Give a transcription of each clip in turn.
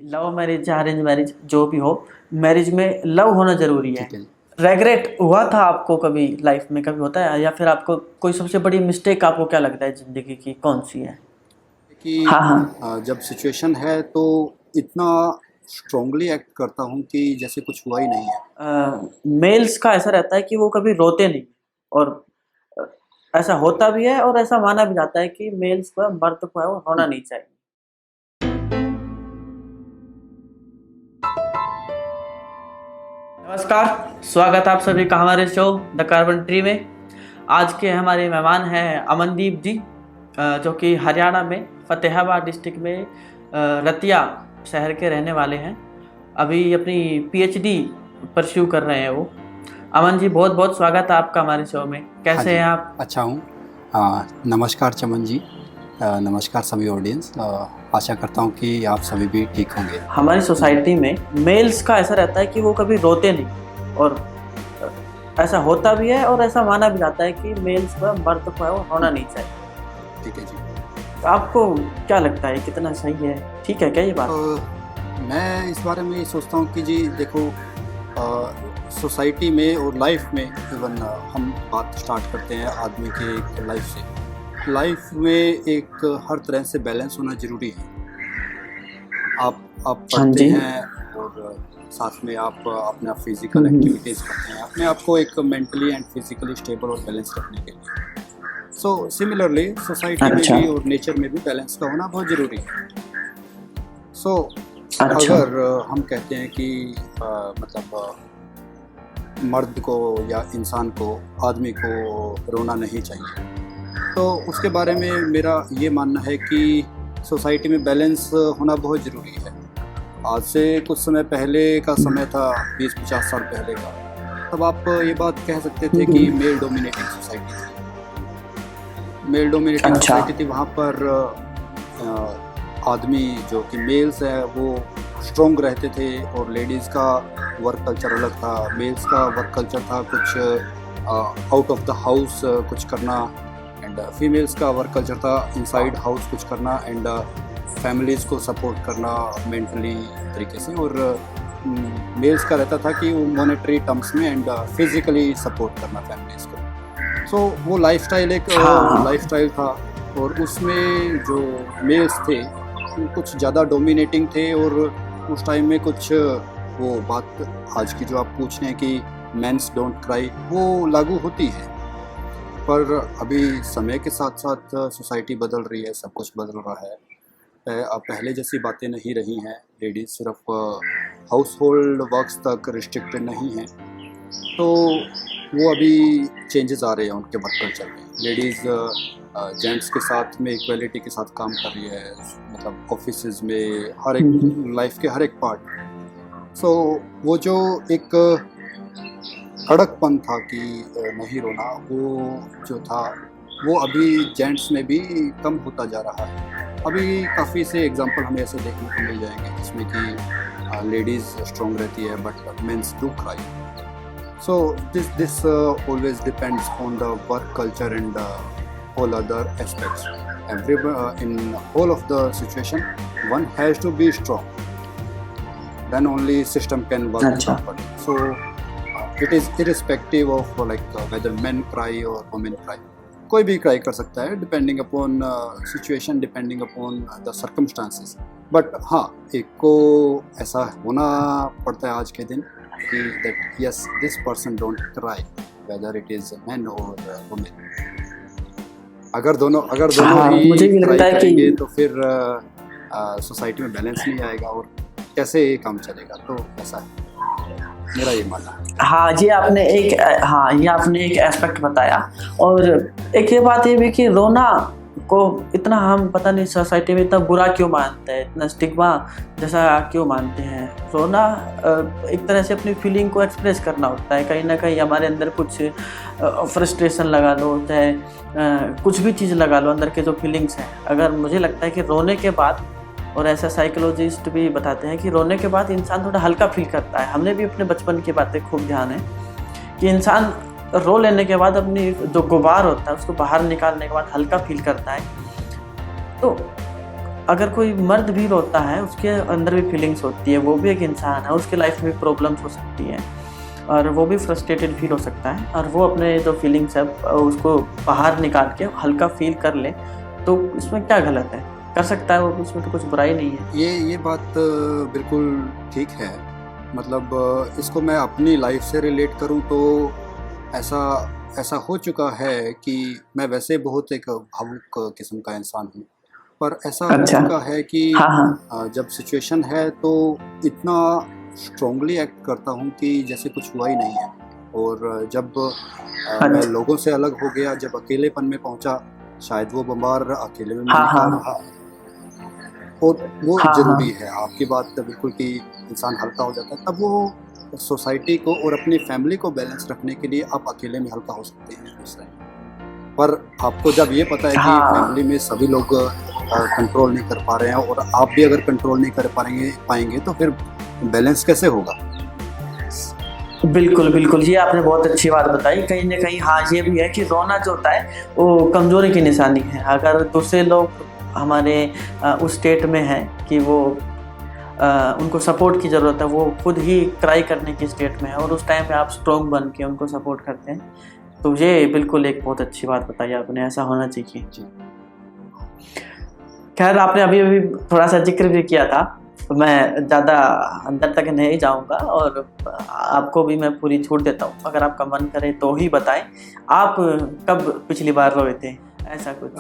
Love marriage या arrange marriage जो भी हो, मैरिज में लव होना ज़रूरी है। ठीक है जी। रेग्रेट हुआ था आपको कभी लाइफ में, कभी होता है, या फिर आपको कोई सबसे बड़ी मिस्टेक आपको क्या लगता है ज़िंदगी की कौन सी है? कि हाँ, हाँ। जब सिचुएशन है तो इतना स्ट्रांगली एक्ट करता हूँ कि जैसे कुछ हुआ ही नहीं है। मेल्स का ऐसा रहता है कि वो कभी रोते नहीं, और अ, ऐसा होता भी है और ऐसा माना भी जाता है कि मेल्स को, मर्द को है वो रोना नहीं चाहिए। नमस्कार, स्वागत आप सभी का हमारे शो द कार्बन ट्री में। आज के हमारे मेहमान हैं अमनदीप जी, जो कि हरियाणा में फतेहाबाद डिस्ट्रिक्ट में रतिया शहर के रहने वाले हैं। अभी अपनी पीएचडी परस्यू कर रहे हैं वो। अमन जी, बहुत बहुत स्वागत है आपका हमारे शो में। हाँ कैसे जी, हैं आप? अच्छा हूँ। नमस्कार चमन जी, नमस्कार सभी ऑडियंस। आशा करता हूँ कि आप सभी भी ठीक होंगे। हमारी सोसाइटी में मेल्स का ऐसा रहता है कि वो कभी रोते नहीं, और ऐसा होता भी है और ऐसा माना भी जाता है कि मेल्स को, मर्द को है वो रोना नहीं चाहिए। ठीक है जी। तो आपको क्या लगता है, कितना सही है, ठीक है क्या ये बात? मैं इस बारे में ये सोचता हूँ कि जी देखो, सोसाइटी में और लाइफ में इवन हम बात स्टार्ट करते हैं आदमी के एक लाइफ से। लाइफ में एक हर तरह से बैलेंस होना ज़रूरी है। आप हाँ पढ़ते जी। हैं और साथ में आप अपना फिजिकल एक्टिविटीज़ करते हैं अपने आप को एक मेंटली एंड फिजिकली स्टेबल और बैलेंस रखने के लिए। सो सिमिलरली सोसाइटी में अच्छा। भी और नेचर में भी बैलेंस का होना बहुत ज़रूरी है। सो अच्छा। अगर हम कहते हैं कि मतलब मर्द को या इंसान को, आदमी को रोना नहीं चाहिए, तो उसके बारे में मेरा ये मानना है कि सोसाइटी में बैलेंस होना बहुत ज़रूरी है। आज से कुछ समय पहले का समय था, 20-50 साल पहले का, तब आप ये बात कह सकते थे कि मेल डोमिनेटिंग सोसाइटी थी। मेल डोमिनेटिंग अच्छा। सोसाइटी थी, वहाँ पर आदमी जो कि मेल्स है वो स्ट्रॉन्ग रहते थे और लेडीज़ का वर्क कल्चर अलग था। मेल्स का वर्क कल्चर था कुछ आउट ऑफ द हाउस कुछ करना, एंड फीमेल्स का वर्क कल्चर था इनसाइड हाउस कुछ करना, एंड फैमिलीज़ को सपोर्ट करना मेंटली तरीके से, और मेल्स का रहता था कि वो मॉनेटरी टर्म्स में एंड फिज़िकली सपोर्ट करना फैमिलीज़ को। सो वो लाइफस्टाइल एक हाँ। लाइफस्टाइल था, और उसमें जो मेल्स थे वो कुछ ज़्यादा डोमिनेटिंग थे, और उस टाइम में कुछ वो बात आज की जो आप पूछ रहे हैं कि मेंस डोंट क्राई, वो लागू होती है। पर अभी समय के साथ साथ सोसाइटी बदल रही है, सब कुछ बदल रहा है। अब पहले जैसी बातें नहीं रही हैं। लेडीज़ सिर्फ हाउस होल्ड वर्क्स तक रिस्ट्रिक्टेड नहीं हैं, तो वो अभी चेंजेस आ रहे हैं उनके वर्क कल्चर में। लेडीज़ जेंट्स के साथ में इक्वलिटी के साथ काम कर रही है, मतलब ऑफिसेज में, हर एक लाइफ के हर एक पार्ट। सो वो जो एक कड़कपन था कि नहीं रोना, वो जो था वो अभी जेंट्स में भी कम होता जा रहा है। अभी काफ़ी से एग्जांपल हमें ऐसे देखने को मिल जाएंगे जिसमें कि लेडीज़ स्ट्रॉन्ग रहती है but mens do cry. So this always depends on the work culture and all other aspects. In all of the situation, one has to be strong. Then only system can work properly. So it is irrespective of whether men cry or women cry. कोई भी cry कर सकता है depending upon situation, depending upon the circumstances. But हाँ, एक को ऐसा होना पड़ता है आज के दिन कि that yes, this person don't cry whether it is a man or a woman. अगर दोनों ही मुझे भी क्राई लगता है करेंगे कि तो फिर सोसाइटी में बैलेंस नहीं आएगा और कैसे ये काम चलेगा। तो ऐसा है, मेरा ये मानना है। ये आपने एक एस्पेक्ट बताया, और एक ये बात ये भी कि रोना को इतना हम पता नहीं सोसाइटी में इतना बुरा क्यों मानते हैं, इतना स्टिग्मा जैसा क्यों मानते हैं। रोना एक तरह से अपनी फीलिंग को एक्सप्रेस करना होता है। कहीं ना कहीं हमारे अंदर कुछ फ्रस्ट्रेशन लगा लो, चाहे कुछ भी चीज़ लगा लो, अंदर के जो फीलिंग्स हैं। अगर मुझे लगता है कि रोने के बाद, और ऐसा साइकोलॉजिस्ट भी बताते हैं कि रोने के बाद इंसान थोड़ा हल्का फील करता है। हमने भी अपने बचपन की बातें खूब ध्यान है कि इंसान रो लेने के बाद अपनी जो गुबार होता है उसको बाहर निकालने के बाद हल्का फील करता है। तो अगर कोई मर्द भी रोता है उसके अंदर भी फीलिंग्स होती है, वो भी एक इंसान है, उसके लाइफ में प्रॉब्लम्स हो सकती है और वो भी फ्रस्ट्रेटेड फील हो सकता है, और वो अपने जो फीलिंग्स है उसको बाहर निकाल के हल्का फील कर ले, तो इसमें क्या गलत है? कर सकता है वो, उसमें तो कुछ बुराई नहीं है। ये बात बिल्कुल ठीक है। मतलब इसको मैं अपनी लाइफ से रिलेट करूं तो ऐसा हो चुका है कि मैं वैसे बहुत एक भावुक किस्म का इंसान हूं, पर ऐसा हो अच्छा। चुका है कि हाँ हाँ। जब सिचुएशन है तो इतना स्ट्रांगली एक्ट करता हूं कि जैसे कुछ हुआ ही नहीं है। और जब मैं अच्छा। लोगों से अलग हो गया, जब अकेलेपन में पहुंचा, शायद वो बम्बार अकेले में हाँ निकाल हाँ। रहा, और वो हाँ ज़रूरी हाँ। है। आपकी बात तो बिल्कुल कि इंसान हल्का हो जाता है, तब वो सोसाइटी को और अपनी फैमिली को बैलेंस रखने के लिए आप अकेले में हल्का हो सकते हैं उस टाइम। पर आपको जब ये पता है कि हाँ फैमिली में सभी लोग कंट्रोल नहीं कर पा रहे हैं और आप भी अगर कंट्रोल नहीं कर पाएंगे तो फिर बैलेंस कैसे होगा? बिल्कुल बिल्कुल, ये आपने बहुत अच्छी बात बताई। कहीं ना कहीं हाँ, ये भी है कि रोना जो होता है वो कमज़ोरी की निशानी है। अगर दूसरे लोग हमारे उस स्टेट में हैं कि वो उनको सपोर्ट की ज़रूरत है, वो खुद ही क्राई करने की स्टेट में है, और उस टाइम पे आप स्ट्रॉन्ग बन के उनको सपोर्ट करते हैं, तो ये बिल्कुल एक बहुत अच्छी बात बताई आपने, ऐसा होना चाहिए। खैर, आपने अभी अभी थोड़ा सा जिक्र भी किया था, तो मैं ज़्यादा अंदर तक नहीं जाऊंगा और आपको भी मैं पूरी छूट देता हूँ। अगर आपका मन करे तो ही बताएं, आप कब पिछली बार रोए थे, ऐसा कुछ?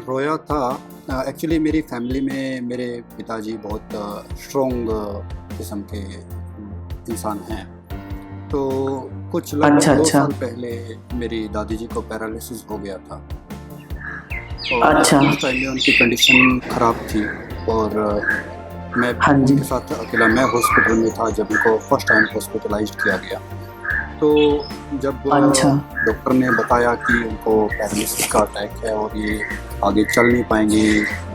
रोया था एक्चुअली। मेरी फैमिली में मेरे पिताजी बहुत स्ट्रॉन्ग किस्म के इंसान हैं, तो कुछ लगभग 2 साल पहले मेरी दादी जी को पैरालिसिस हो गया था। और उस टाइम में उनकी कंडीशन ख़राब थी और मैं उनके साथ अकेला, मैं हॉस्पिटल में था जब उनको फर्स्ट टाइम हॉस्पिटलाइज्ड किया गया। तो जब डॉक्टर ने बताया कि उनको पैरालिसिस का अटैक है और ये आगे चल नहीं पाएंगी,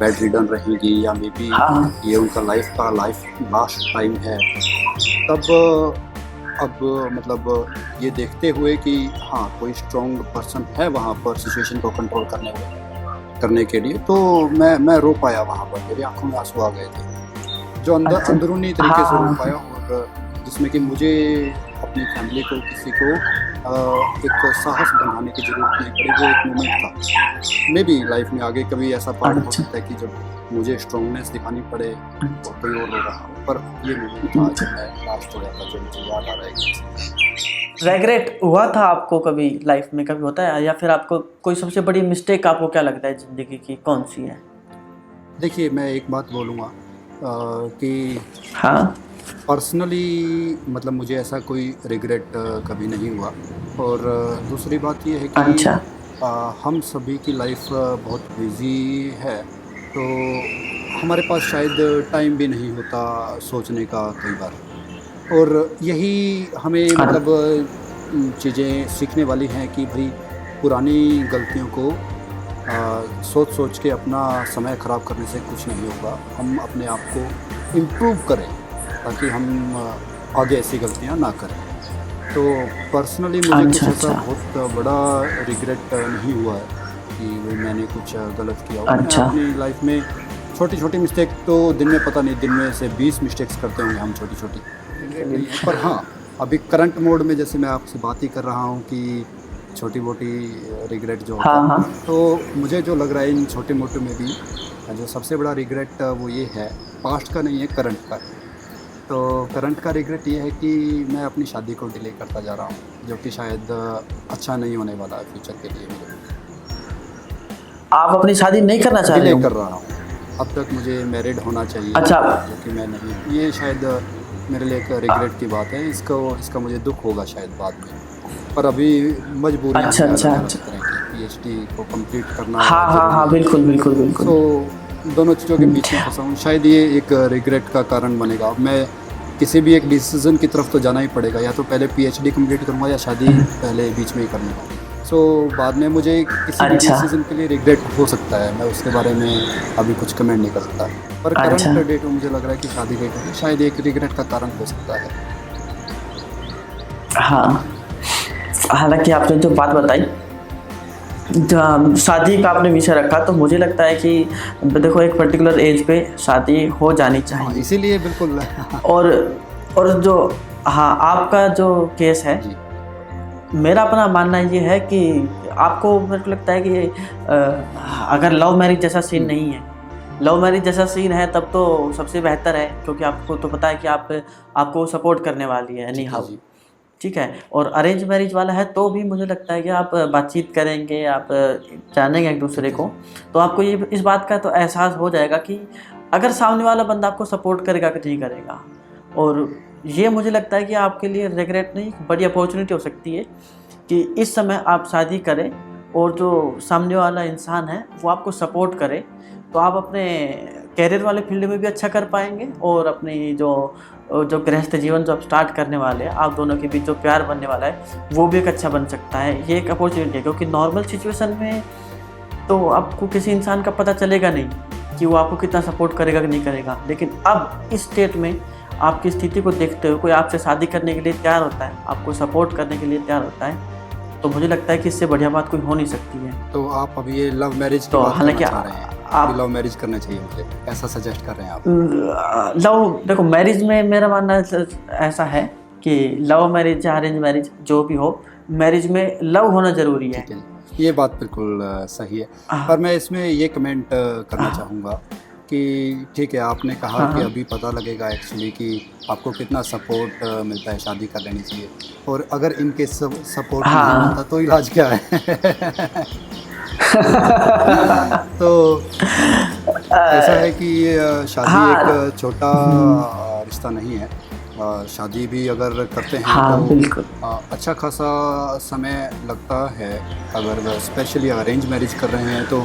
बेड रिडन रहेंगी, या मे बी ये उनका लाइफ लास्ट टाइम है, तब अब मतलब ये देखते हुए कि हाँ कोई स्ट्रॉन्ग पर्सन है वहाँ पर सिचुएशन को कंट्रोल करने के लिए, तो मैं रो पाया वहाँ पर। मेरी आंखों में आंसू आ गए थे, जो अंदरूनी तरीके से रो पाया, और जिसमें कि मुझे अपनी फैमिली को, किसी को एक साहस बनाने की ज़रूरत नहीं पड़ी। वो एक मोमेंट था। मे बी लाइफ में आगे कभी ऐसा पार्ट हो सकता है कि जब मुझे स्ट्रॉन्गनेस दिखानी पड़े और कोई और रो रहा हो, पर ये मोमेंट था जब मैं लास्ट हो गया था, जो मुझे याद आ रहा है। रेग्रेट हुआ था आपको कभी लाइफ में, कभी होता है? या फिर आपको कोई सबसे बड़ी मिस्टेक आपको क्या लगता है ज़िंदगी की, कौन सी है? देखिए, मैं एक बात बोलूँगा कि हाँ, पर्सनली मतलब मुझे ऐसा कोई रिग्रेट कभी नहीं हुआ। और दूसरी बात ये है कि हम सभी की लाइफ बहुत बिजी है, तो हमारे पास शायद टाइम भी नहीं होता सोचने का कई बार, और यही हमें मतलब चीज़ें सीखने वाली हैं कि भाई पुरानी गलतियों को सोच के अपना समय ख़राब करने से कुछ नहीं होगा। हम अपने आप को इम्प्रूव करें ताकि हम आगे ऐसी गलतियां ना करें। तो पर्सनली मुझे कुछ ऐसा बहुत बड़ा रिग्रेट नहीं हुआ है कि मैंने कुछ गलत किया हो। मैं अपनी लाइफ में छोटी छोटी मिस्टेक, तो दिन में पता नहीं, दिन में से 20 मिस्टेक्स करते होंगे हम छोटी छोटी, पर हाँ अभी करंट मोड में जैसे मैं आपसे बात ही कर रहा हूँ कि छोटी मोटी रिग्रेट जो होता है, तो मुझे जो लग रहा है इन छोटे मोटे में भी जो सबसे बड़ा रिग्रेट वो ये है, पास्ट का नहीं है, करंट का। तो करंट का रिग्रेट ये है कि मैं अपनी शादी को डिले करता जा रहा हूँ, जो कि शायद अच्छा नहीं होने वाला है फ्यूचर के लिए मेरे। आप अपनी शादी नहीं करना चाह रहे? डिले कर रहा हूँ। अब तक मुझे मैरिड होना चाहिए, जो कि मैं नहीं। ये शायद मेरे लिए एक रिग्रेट की बात है। इसका मुझे दुख होगा शायद बाद में, पर अभी मजबूरी है PhD को कंप्लीट करना। हाँ, बिल्कुल। तो दोनों चीज़ों के बीच में फंसा हूँ। शायद ये एक रिग्रेट का कारण बनेगा। अब मैं किसी भी एक डिसीज़न की तरफ तो जाना ही पड़ेगा, या तो पहले PhD कंप्लीट करूँगा या शादी पहले बीच में ही करनी होगी। सो बाद में मुझे किसी भी डिसीज़न के लिए रिग्रेट हो सकता है, मैं उसके बारे में अभी कुछ कमेंट नहीं कर सकता। पर करंट डेट में मुझे लग रहा है कि शादी डेट में शायद एक रिग्रेट का कारण हो सकता है। हाँ, हालांकि आपने जो बात बताई शादी का आपने विषय रखा तो मुझे लगता है कि देखो एक पर्टिकुलर एज पे शादी हो जानी हाँ, चाहिए। इसीलिए बिल्कुल और जो हाँ आपका जो केस है, जी मेरा अपना मानना ये है कि आपको, मेरे को लगता है कि अगर लव मैरिज जैसा सीन नहीं है, लव मैरिज जैसा सीन है तब तो सबसे बेहतर है, क्योंकि आपको तो पता है कि आपको सपोर्ट करने वाली है एनी जी हाउ, जी ठीक है। और अरेंज मैरिज वाला है तो भी मुझे लगता है कि आप बातचीत करेंगे, आप जानेंगे एक दूसरे को, तो आपको ये इस बात का तो एहसास हो जाएगा कि अगर सामने वाला बंदा आपको सपोर्ट करेगा कि नहीं करेगा। और ये मुझे लगता है कि आपके लिए रिग्रेट नहीं, बड़ी अपॉर्चुनिटी हो सकती है कि इस समय आप शादी करें और जो सामने वाला इंसान है वो आपको सपोर्ट करे, तो आप अपने कैरियर वाले फील्ड में भी अच्छा कर पाएंगे और अपनी जो गृहस्थ जीवन जो आप स्टार्ट करने वाले हैं, आप दोनों के बीच जो प्यार बनने वाला है वो भी एक अच्छा बन सकता है। ये एक अपॉर्चुनिटी है, क्योंकि नॉर्मल सिचुएशन में तो आपको किसी इंसान का पता चलेगा नहीं कि वो आपको कितना सपोर्ट करेगा कि नहीं करेगा, लेकिन अब इस स्टेट में आपकी स्थिति को देखते हुए कोई आपसे शादी करने के लिए तैयार होता है, आपको सपोर्ट करने के लिए तैयार होता है, तो मुझे लगता है कि इससे बढ़िया बात कोई हो नहीं सकती है। तो आप अभी ये लव मैरिज की तो बात हालांकि करना चाह रहे हैं, आप लव मैरिज करना चाहिए मुझे, ऐसा सजेस्ट कर रहे हैं आप? लव, देखो मैरिज में मेरा मानना ऐसा है कि लव मैरिज या अरेंज मैरिज जो भी हो, मैरिज में लव होना ज़रूरी है। ठीक है, ये बात बिल्कुल सही है। पर मैं इसमें ये कमेंट करना चाहूँगा कि ठीक है, आपने कहा कि अभी पता लगेगा एक्चुअली कि आपको कितना सपोर्ट मिलता है, शादी कर लेनी चाहिए। और अगर इनके सपोर्ट नहीं मिलता तो इलाज क्या है? तो ऐसा है कि शादी एक छोटा रिश्ता नहीं है। शादी भी अगर करते हैं तो अच्छा खासा समय लगता है। अगर स्पेशली अरेंज मैरिज कर रहे हैं तो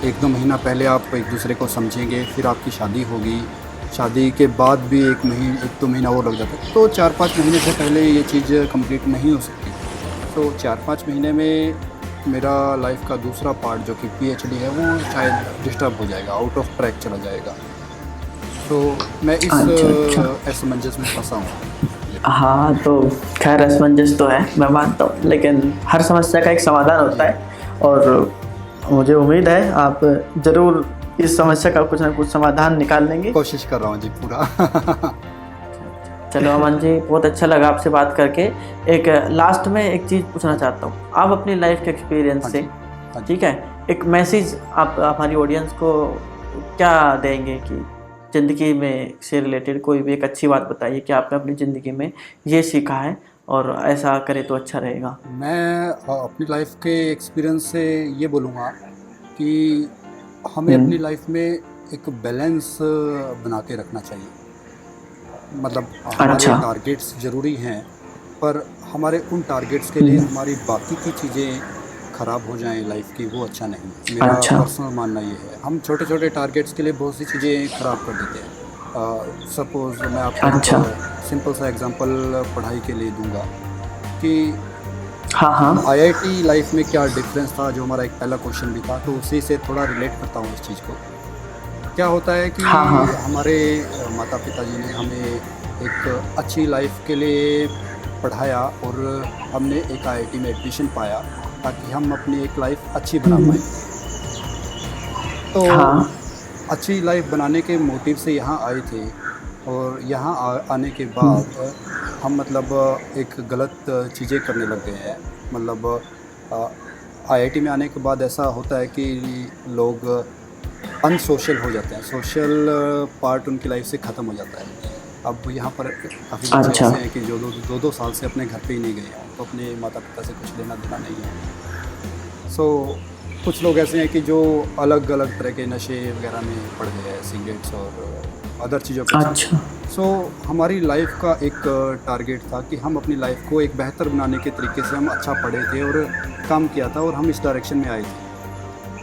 1-2 महीना पहले आप एक दूसरे को समझेंगे, फिर आपकी शादी होगी, शादी के बाद भी 1-2 महीना और लग जाता है, तो 4-5 महीने से पहले ये चीज़ कंप्लीट नहीं हो सकती। तो 4-5 महीने में मेरा लाइफ का दूसरा पार्ट जो कि PhD है वो शायद डिस्टर्ब हो जाएगा, आउट ऑफ ट्रैक चला जाएगा। तो मैं इस असमंजस में फंसा हूँ। हाँ, तो खैर असमंजस तो है, मैं मानता हूँ, लेकिन हर समस्या का एक समाधान होता है और मुझे उम्मीद है आप ज़रूर इस समस्या का कुछ ना कुछ समाधान निकाल लेंगे। कोशिश कर रहा हूँ जी पूरा। चलो अमन जी, बहुत अच्छा लगा आपसे बात करके। एक लास्ट में एक चीज़ पूछना चाहता हूँ, आप अपनी लाइफ के एक्सपीरियंस से, ठीक है, एक मैसेज आप हमारी ऑडियंस को क्या देंगे कि ज़िंदगी में से रिलेटेड कोई भी एक अच्छी बात बताइए कि आपने अपनी ज़िंदगी में ये सीखा है और ऐसा करे तो अच्छा रहेगा। मैं अपनी लाइफ के एक्सपीरियंस से ये बोलूँगा कि हमें अपनी लाइफ में एक बैलेंस बना के रखना चाहिए। मतलब हमारे टारगेट्स ज़रूरी हैं, पर हमारे उन टारगेट्स के लिए हमारी बाकी की चीज़ें ख़राब हो जाएं लाइफ की, वो अच्छा नहीं। मेरा पर्सनल मानना ये है। हम छोटे छोटे टारगेट्स के लिए बहुत सी चीज़ें ख़राब कर देते हैं। सपोज़ मैं आपको सिंपल सा एग्जांपल पढ़ाई के लिए दूंगा कि IIT लाइफ में क्या डिफरेंस था, जो हमारा एक पहला क्वेश्चन भी था, तो उसी से थोड़ा रिलेट करता हूँ इस चीज़ को। क्या होता है कि हमारे माता पिता जी ने हमें एक अच्छी लाइफ के लिए पढ़ाया और हमने एक IIT में एडमिशन पाया ताकि हम अपनी एक लाइफ अच्छी बना पाएँ। तो अच्छी लाइफ बनाने के मोटिव से यहाँ आए थे और यहाँ आने के बाद हम मतलब एक गलत चीज़ें करने लग गए हैं। मतलब IIT में आने के बाद ऐसा होता है कि लोग अनसोशल हो जाते हैं, सोशल पार्ट उनकी लाइफ से ख़त्म हो जाता है। अब यहाँ पर काफ़ी बच्चे ऐसे हैं कि जो 2-2 साल से अपने घर पे ही नहीं गए हैं, तो अपने माता पिता से कुछ लेना देना नहीं है। सो कुछ लोग ऐसे हैं कि जो अलग अलग तरह के नशे वगैरह में पड़ गए हैं, सिगरेट्स और अदर चीज़ों पर। सो हमारी लाइफ का एक टारगेट था कि हम अपनी लाइफ को एक बेहतर बनाने के तरीके से हम अच्छा पढ़े थे और काम किया था और हम इस डायरेक्शन में आए थे।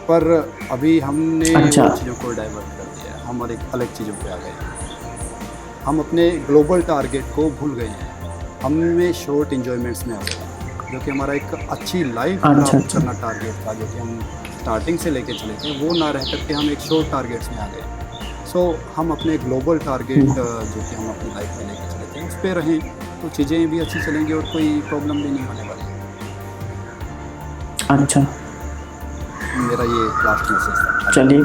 पर अभी हमने चीज़ों को डाइवर्ट कर दिया, हम और एक अलग चीज़ों पे आ गए। हम अपने ग्लोबल टारगेट को भूल गए हैं, हमें शॉर्ट इन्जॉयमेंट्स में आ गए, जो कि हमारा एक अच्छी लाइफ प्राप्त करना टारगेट था, जो कि हम स्टार्टिंग से लेके चले थे, वो ना रह करके हम एक शॉर्ट टारगेट्स में आ गए। सो हम अपने ग्लोबल टारगेट जो कि हम अपनी लाइफ में लेके चले थे उस पर रहें तो चीज़ें भी अच्छी चलेंगी और कोई प्रॉब्लम भी नहीं होने वाली। मेरा ये लास्ट मैसेज था। चलिए,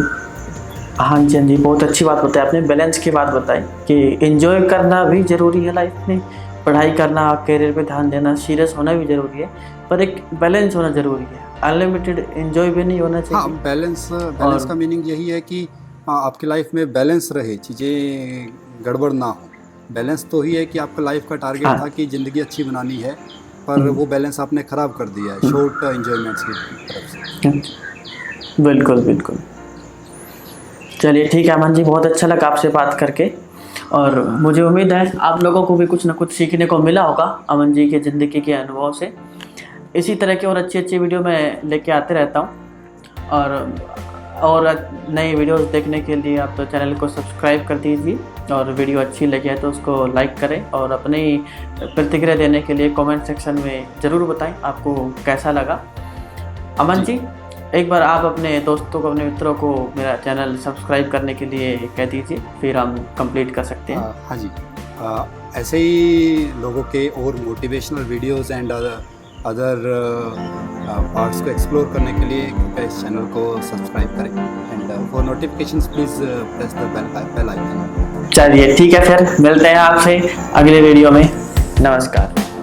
हाँ जी, हाँ जी, बहुत अच्छी बात बताई आपने, बैलेंस की बात बताई कि एंजॉय करना भी ज़रूरी है लाइफ में, पढ़ाई करना, करियर पे ध्यान देना, सीरियस होना भी ज़रूरी है, पर एक बैलेंस होना ज़रूरी है। अनलिमिटेड एंजॉय भी नहीं होना चाहिए। हाँ, बैलेंस का मीनिंग यही है कि आपकी लाइफ में बैलेंस रहे, चीज़ें गड़बड़ ना हो। बैलेंस तो ही है कि आपका लाइफ का टारगेट हाँ। था कि ज़िंदगी अच्छी बनानी है, पर वो बैलेंस आपने ख़राब कर दिया है शॉर्ट एंजॉयमेंट्स की तरफ से। बिल्कुल, बिल्कुल। चलिए ठीक है अमन जी, बहुत अच्छा लगा आपसे बात करके, और मुझे उम्मीद है आप लोगों को भी कुछ ना कुछ सीखने को मिला होगा अमन जी के ज़िंदगी के अनुभव से। इसी तरह की और अच्छी वीडियो मैं लेके आते रहता हूँ, और नई वीडियोस देखने के लिए आप तो चैनल को सब्सक्राइब कर दीजिए, और वीडियो अच्छी लगे तो उसको लाइक करें, और अपनी प्रतिक्रिया देने के लिए कमेंट सेक्शन में ज़रूर बताएं आपको कैसा लगा। अमन जी, एक बार आप अपने दोस्तों को, अपने मित्रों को मेरा चैनल सब्सक्राइब करने के लिए कह दीजिए, फिर हम कंप्लीट कर सकते हैं। हाँ जी, ऐसे ही लोगों के और motivational videos and other parts को एक्सप्लोर करने के लिए कृपया इस चैनल को सब्सक्राइब करें, and for notifications please press the bell icon. चलिए ठीक है, फिर मिलते हैं आपसे अगले वीडियो में। नमस्कार।